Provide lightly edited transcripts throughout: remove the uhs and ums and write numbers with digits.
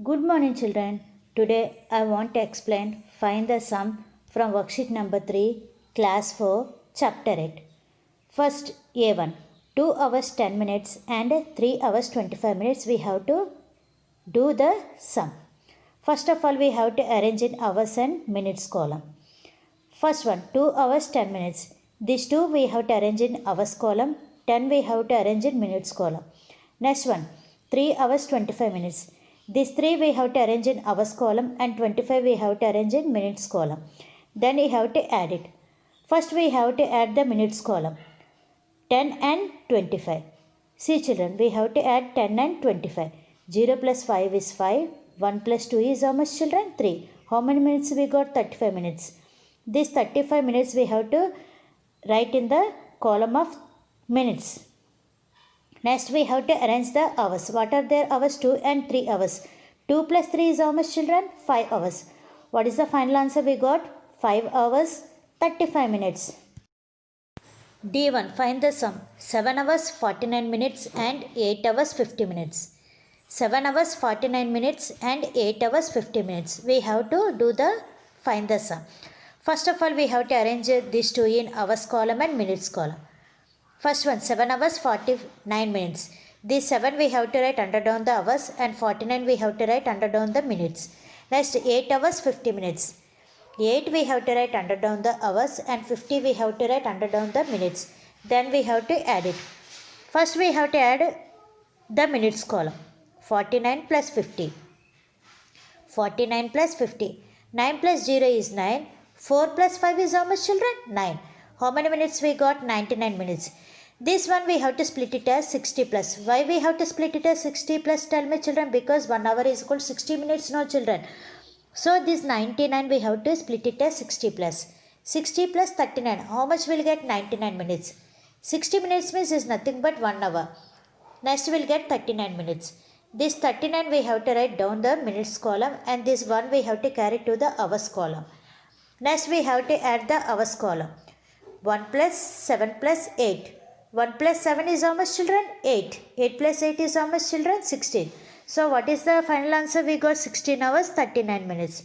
Good morning, children. Today I want to explain find the sum from worksheet number 3, class 4, chapter 8. First, A1. 2 hours 10 minutes and 3 hours 25 minutes we have to do the sum. First of all, we have to arrange in hours and minutes column. First one, 2 hours 10 minutes. These two we have to arrange in hours column. 10 we have to arrange in minutes column. Next one, 3 hours 25 minutes. These 3 we have to arrange in hours column and 25 we have to arrange in minutes column. Then we have to add it. First we have to add the minutes column. 10 and 25. See children, we have to add 10 and 25. 0 plus 5 is 5. 1 plus 2 is how much children? 3. How many minutes we got? 35 minutes. This 35 minutes we have to write in the column of minutes. Next we have to arrange the hours. What are their hours? 2 and 3 hours. 2 plus 3 is how much children? 5 hours. What is the final answer we got? 5 hours 35 minutes. D1. Find the sum. 7 hours 49 minutes and 8 hours 50 minutes. 7 hours 49 minutes and 8 hours 50 minutes. We have to do the find the sum. First of all, we have to arrange these two in hours column and minutes column. First one, 7 hours 49 minutes. This 7 we have to write under down the hours and 49 we have to write under down the minutes. Next, 8 hours 50 minutes. 8 we have to write under down the hours and 50 we have to write under down the minutes. Then we have to add it. First we have to add the minutes column. 49 plus 50. 49 plus 50. 9 plus 0 is 9. 4 plus 5 is how much children? 9. How many minutes we got? 99 minutes. This one we have to split it as 60 plus. Why we have to split it as 60 plus? Tell me children. Because 1 hour is equal to 60 minutes, no children. So this 99 we have to split it as 60 plus. 60 plus 39. How much will get? 99 minutes. 60 minutes means is nothing but 1 hour. Next we will get 39 minutes. This 39 we have to write down the minutes column and this 1 we have to carry to the hours column. Next we have to add the hours column. 1 plus 7 plus 8. 1 plus 7 is how much children? 8. 8 plus 8 is how much children? 16. So what is the final answer we got? 16 hours 39 minutes.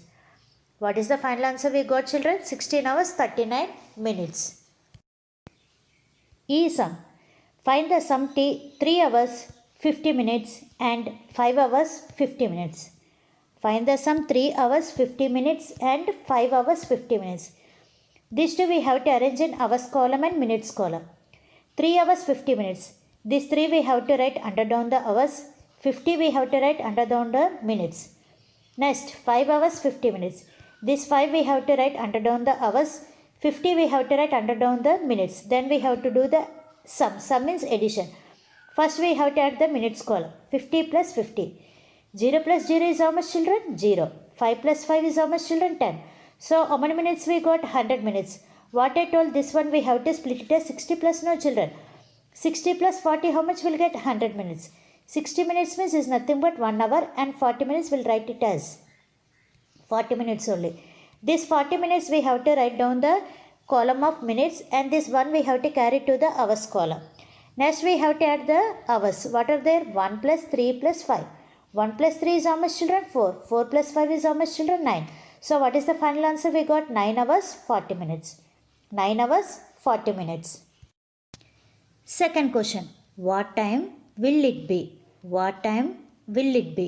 What is the final answer we got children? 16 hours 39 minutes. E sum. Find the sum T 3 hours 50 minutes and 5 hours 50 minutes. Find the sum 3 hours 50 minutes and 5 hours 50 minutes. These two we have to arrange in hours column and minutes column. 3 hours 50 minutes. These 3 we have to write under down the hours. 50 we have to write under down the minutes. Next 5 hours 50 minutes. This 5 we have to write under down the hours. 50 we have to write under down the minutes. Then we have to do the sum. Sum means addition. First we have to add the minutes column. 50 plus 50. 0 plus 0 is how much children? 0. 5 plus 5 is how much children? 10. So how many minutes we got? 100 minutes. What I told this one we have to split it as 60 plus no children. 60 plus 40 how much will get? 100 minutes. 60 minutes means is nothing but 1 hour and 40 minutes will write it as 40 minutes only. This 40 minutes we have to write down the column of minutes and this one we have to carry to the hours column. Next we have to add the hours. What are there? 1 plus 3 plus 5. 1 plus 3 is how much children? 4. 4 plus 5 is how much children? 9. So what is the final answer we got? 9 hours 40 minutes. 9 hours 40 minutes. Second question. What time will it be? What time will it be?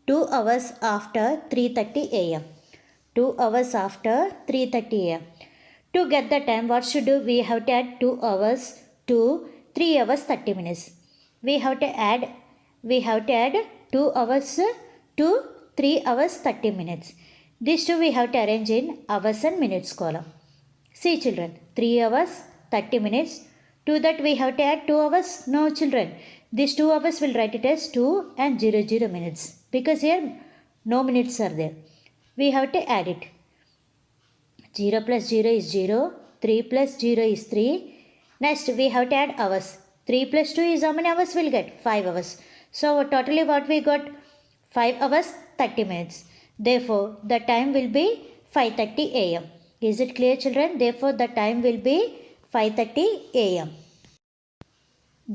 2 hours after 3:30 a.m. 2 hours after 3:30 a.m. To get the time, what should do? We have to add 2 hours to 3 hours 30 minutes. We have to add 2 hours to 3 hours 30 minutes. These two we have to arrange in hours and minutes column. See children, 3 hours 30 minutes. To that we have to add 2 hours. No children. These 2 hours will write it as 2 and 00 minutes. Because here no minutes are there. We have to add it. 0 plus 0 is 0. 3 plus 0 is 3. Next we have to add hours. 3 plus 2 is how many hours we'll get? 5 hours. So totally what we got? 5 hours 30 minutes. Therefore the time will be 5:30 a.m. Is it clear children? Therefore the time will be 5:30 a.m.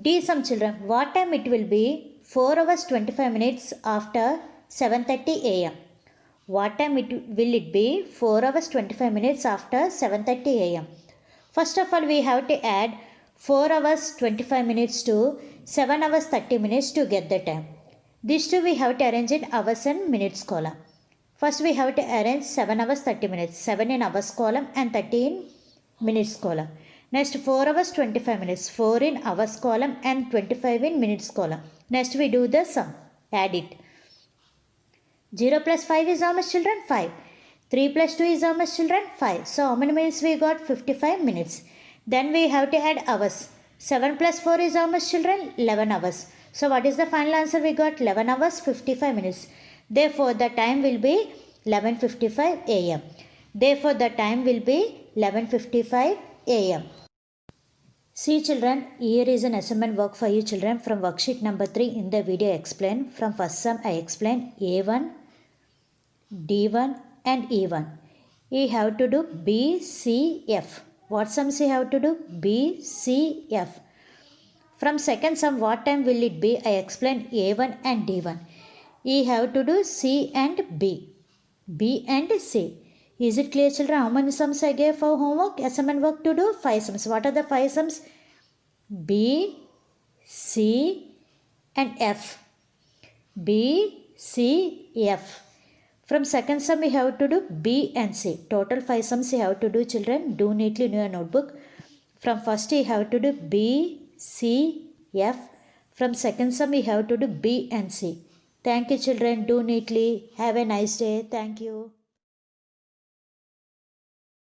D sum children. What time it will be? 4 hours 25 minutes after 7:30 a.m. What time will it be? 4 hours 25 minutes after 7:30 a.m. First of all, we have to add 4 hours 25 minutes to 7 hours 30 minutes to get the time. These two we have to arrange in hours and minutes column. First we have to arrange 7 hours 30 minutes, 7 in hours column and 30 in minutes column. Next 4 hours 25 minutes, 4 in hours column and 25 in minutes column. Next we do the sum, add it. 0 plus 5 is how much, children? 5. 3 plus 2 is how much, children? 5. So how many minutes we got? 55 minutes. Then we have to add hours. 7 plus 4 is how much, children? 11 hours. So what is the final answer we got? 11 hours 55 minutes. Therefore the time will be 11:55 a.m. Therefore the time will be 11:55 a.m. See children, here is an assignment work for you children from worksheet number 3 in the video explained. From first sum I explained A1, D1 and E1. You have to do B, C, F. What sums you have to do? B, C, F. From second sum, what time will it be? I explained A1 and D1. You have to do C and B. B and C. Is it clear children? How many sums I gave for homework? Assignment work to do? 5 sums. What are the 5 sums? B, C and F. B, C, F. From second sum we have to do B and C. Total 5 sums you have to do children. Do neatly in your notebook. From first you have to do B, C, F. From second sum you have to do B and C. Thank you children. Do neatly. Have a nice day. Thank you.